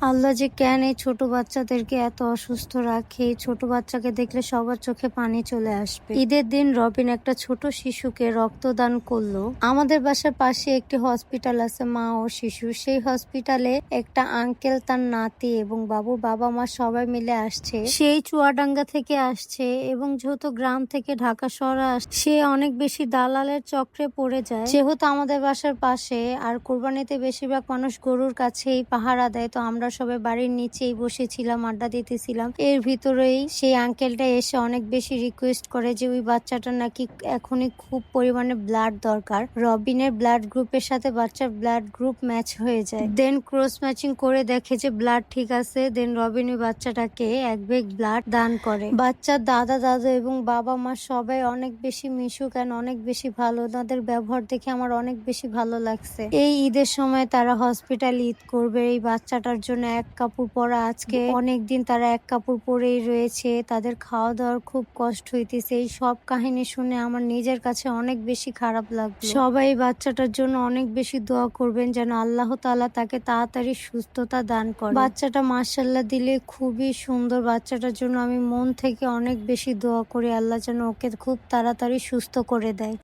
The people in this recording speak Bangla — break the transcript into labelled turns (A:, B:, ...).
A: আল্লাহ যে কেন এই ছোট বাচ্চাদেরকে এত অসুস্থ রাখে, এই ছোট বাচ্চাকে দেখলে সবার চোখে পানি চলে আসবে। ঈদের দিন রবিন একটা ছোট শিশুকে রক্তদান করলো। আমাদের বাসার পাশে একটি হসপিটাল আছে, মা ও শিশু। সেই হসপিটালে একটা আঙ্কেল, তার নাতি এবং বাবু, বাবা মা সবাই মিলে আসছে। সেই চুয়াডাঙ্গা থেকে আসছে এবং যেহেতু গ্রাম থেকে ঢাকা শহরে আসছে, সে অনেক বেশি দালালের চক্রে পড়ে যায়। যেহেতু আমাদের বাসার পাশে আর কোরবানিতে বেশিরভাগ মানুষ গরুর কাছেই পাহারা দেয়, তো আমরা সবাই বাড়ির নিচেই বসেছিলাম, আড্ডা দিতেছিলাম। এর ভিতরেই সেই আঙ্কেলটা এসে অনেক বেশি রিকোয়েস্ট করে যে ওই বাচ্চাটা নাকি এখনই খুব পরিমাণে ব্লাড দরকার। রবিনের ব্লাড গ্রুপের সাথে বাচ্চার ব্লাড গ্রুপ ম্যাচ হয়ে যায়। দেন ক্রস ম্যাচিং করে দেখে যে ব্লাড ঠিক আছে। দেন রবিন ওই বাচ্চাটাকে এক ব্যাগ ব্লাড দান করে। বাচ্চার দাদা দাদু এবং বাবা মা সবাই অনেক বেশি মিশুক এন্ড অনেক বেশি ভালো। তাদের ব্যবহার দেখে আমার অনেক বেশি ভালো লাগছে। এই ঈদের সময় তারা হসপিটাল ঈদ করবে এই বাচ্চাটার জন্য। এক কাপড় পরা, আজকে অনেকদিন তারা এক কাপড় পরেই রয়েছে। তাদের খাওয়া দাওয়ার খুব কষ্ট হইতেছে। এই সব কাহিনী শুনে আমার নিজের কাছে অনেক বেশি খারাপ লাগলো। সবাই বাচ্চাটার জন্য অনেক বেশি দোয়া করবেন যেন আল্লাহ তাআলা তাকে তাড়াতাড়ি সুস্থতা দান করে। বাচ্চাটা মাশাআল্লাহ দিলে খুবই সুন্দর। বাচ্চাটার জন্য আমি মন থেকে অনেক বেশি দোয়া করি, আল্লাহ যেন ওকে খুব তাড়াতাড়ি সুস্থ করে দেয়।